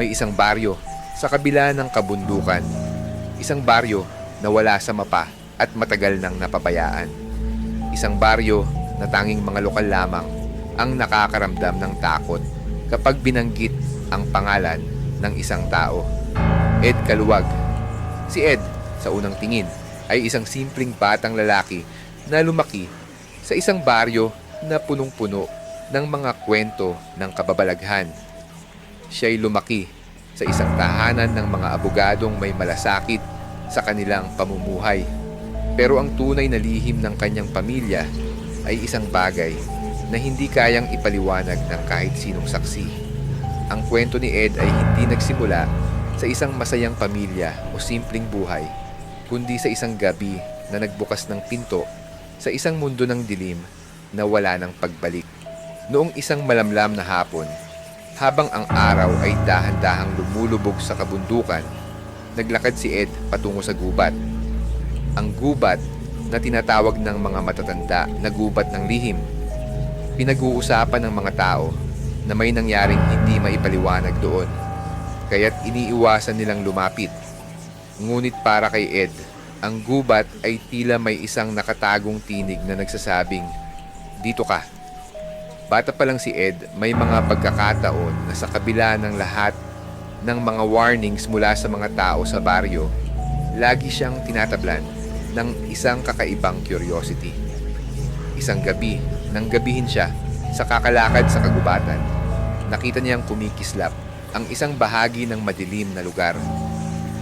May isang baryo sa kabila ng kabundukan. Isang baryo na wala sa mapa at matagal nang napabayaan. Isang baryo na tanging mga lokal lamang ang nakakaramdam ng takot kapag binanggit ang pangalan ng isang tao. Ed Caluwag. Si Ed, sa unang tingin, ay isang simpleng batang lalaki na lumaki sa isang baryo na punong-puno ng mga kwento ng kababalaghan. Siya'y lumaki sa isang tahanan ng mga abogadong may malasakit sa kanilang pamumuhay. Pero ang tunay na lihim ng kanyang pamilya ay isang bagay na hindi kayang ipaliwanag ng kahit sinong saksi. Ang kwento ni Ed ay hindi nagsimula sa isang masayang pamilya o simpleng buhay, kundi sa isang gabi na nagbukas ng pinto sa isang mundo ng dilim na wala ng pagbalik. Noong isang malamlam na hapon, habang ang araw ay dahan-dahang lumulubog sa kabundukan, naglakad si Ed patungo sa gubat. Ang gubat na tinatawag ng mga matatanda na gubat ng lihim. Pinag-uusapan ng mga tao na may nangyaring hindi maipaliwanag doon, kaya't iniiwasan nilang lumapit. Ngunit para kay Ed, ang gubat ay tila may isang nakatagong tinig na nagsasabing, "Dito ka." Bata pa lang si Ed, may mga pagkakataon na sa kabila ng lahat ng mga warnings mula sa mga tao sa baryo, lagi siyang tinatablan ng isang kakaibang curiosity. Isang gabi, nang gabihin siya sa kakalakad sa kagubatan, nakita niyang kumikislap ang isang bahagi ng madilim na lugar.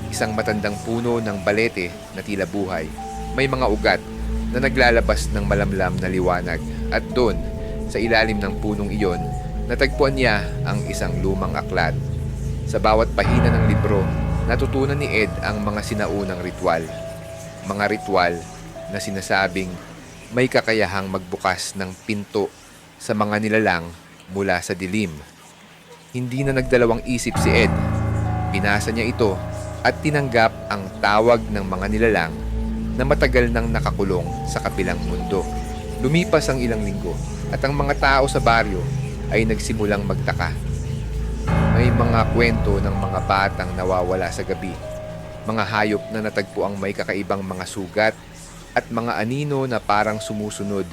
Isang matandang puno ng balete na tila buhay. May mga ugat na naglalabas ng malamlam na liwanag at doon, sa ilalim ng punong iyon, natagpuan niya ang isang lumang aklat. Sa bawat pahina ng libro, natutunan ni Ed ang mga sinaunang ritual. Mga ritual na sinasabing may kakayahang magbukas ng pinto sa mga nilalang mula sa dilim. Hindi na nagdalawang isip si Ed. Binasa niya ito at tinanggap ang tawag ng mga nilalang na matagal nang nakakulong sa kabilang mundo. Lumipas ang ilang linggo at ang mga tao sa baryo ay nagsimulang magtaka. May mga kwento ng mga batang nawawala sa gabi, mga hayop na natagpo ang may kakaibang mga sugat at mga anino na parang sumusunod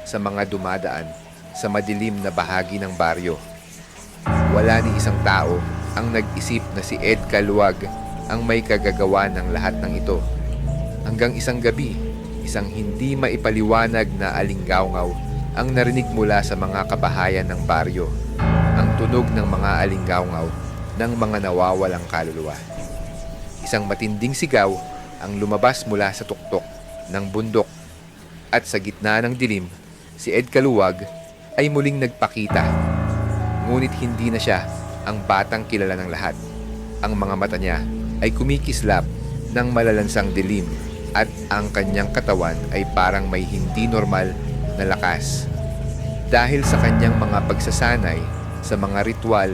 sa mga dumadaan sa madilim na bahagi ng baryo. Wala ni isang tao ang nag-isip na si Ed Caluwag ang may kagagawa ng lahat ng ito. Hanggang isang gabi, isang hindi maipaliwanag na alinggawngaw ang narinig mula sa mga kabahayan ng baryo. Ang tunog ng mga alinggawngaw ng mga nawawalang kaluluwa. Isang matinding sigaw ang lumabas mula sa tuktok ng bundok at sa gitna ng dilim, si Ed Caluwag ay muling nagpakita. Ngunit hindi na siya ang batang kilala ng lahat. Ang mga mata niya ay kumikislap ng malalansang dilim at ang kanyang katawan ay parang may hindi normal na lakas. Dahil sa kanyang mga pagsasanay sa mga ritual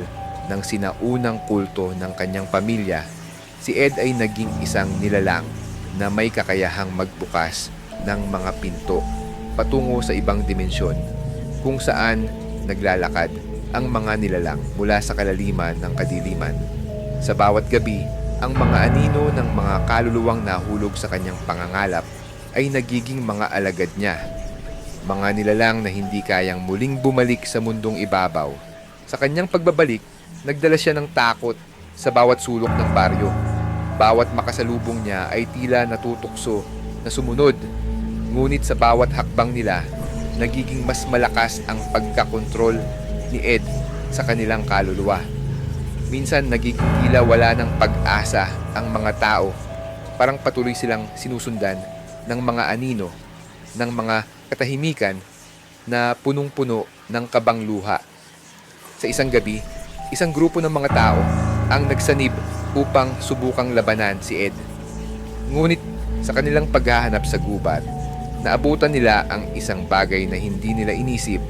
ng sinaunang kulto ng kanyang pamilya, si Ed ay naging isang nilalang na may kakayahang magbukas ng mga pinto patungo sa ibang dimensyon kung saan naglalakad ang mga nilalang mula sa kalaliman ng kadiliman. Sa bawat gabi, ang mga anino ng mga kaluluwang nahulog sa kanyang pangangalap ay nagiging mga alagad niya. Mga nilalang na hindi kayang muling bumalik sa mundong ibabaw. Sa kanyang pagbabalik, nagdala siya ng takot sa bawat sulok ng baryo. Bawat makasalubong niya ay tila natutukso na sumunod. Ngunit sa bawat hakbang nila, nagiging mas malakas ang pagkakontrol ni Ed sa kanilang kaluluwa. Minsan nagiging tila wala ng pag-asa ang mga tao. Parang patuloy silang sinusundan ng mga anino, ng mga katahimikan na punong-puno ng kabangluha. Sa isang gabi, isang grupo ng mga tao ang nagsanib upang subukang labanan si Ed. Ngunit sa kanilang paghahanap sa gubat, naabutan nila ang isang bagay na hindi nila inisip,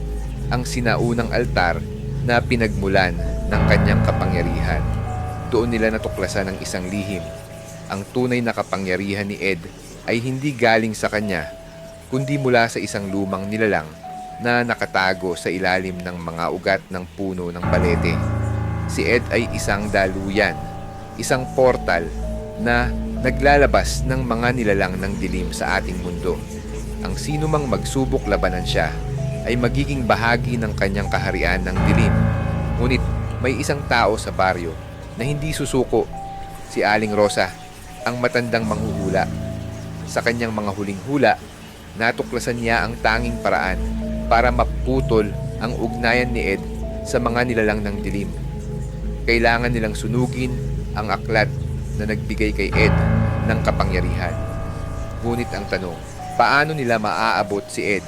ang sinaunang altar na pinagmulan ng kanyang kapangyarihan. Doon nila natuklasan ang isang lihim. Ang tunay na kapangyarihan ni Ed ay hindi galing sa kanya, kundi mula sa isang lumang nilalang na nakatago sa ilalim ng mga ugat ng puno ng balete. Si Ed ay isang daluyan, isang portal na naglalabas ng mga nilalang ng dilim sa ating mundo. Ang sino mang magsubok labanan siya ay magiging bahagi ng kanyang kaharian ng dilim. Ngunit may isang tao sa baryo na hindi susuko, si Aling Rosa, ang matandang manghuhula. Sa kanyang mga huling hula, natuklasan niya ang tanging paraan para maputol ang ugnayan ni Ed sa mga nilalang ng dilim. Kailangan nilang sunugin ang aklat na nagbigay kay Ed ng kapangyarihan. Ngunit ang tanong, paano nila maaabot si Ed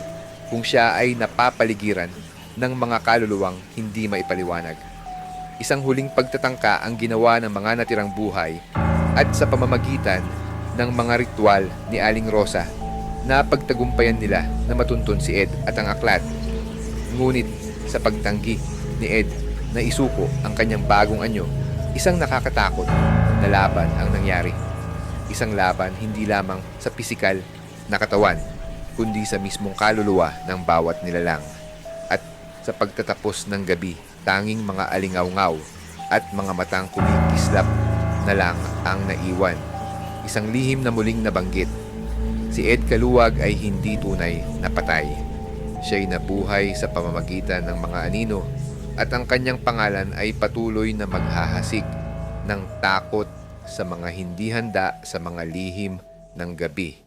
kung siya ay napapaligiran ng mga kaluluwang hindi maipaliwanag? Isang huling pagtatangka ang ginawa ng mga natirang buhay at sa pamamagitan ng mga ritual ni Aling Rosa, napagtagumpayan nila na matuntun si Ed at ang aklat. Ngunit sa pagtanggi ni Ed na isuko ang kanyang bagong anyo, isang nakakatakot na laban ang nangyari. Isang laban hindi lamang sa pisikal na katawan, kundi sa mismong kaluluwa ng bawat nilalang. At sa pagtatapos ng gabi, tanging mga alingaw-ngaw at mga matang kumikislap na lang ang naiwan. Isang lihim na muling nabanggit. Si Ed Kaluwag ay hindi tunay na patay. Siya'y nabuhay sa pamamagitan ng mga anino at ang kanyang pangalan ay patuloy na maghahasik ng takot sa mga hindi handa sa mga lihim ng gabi.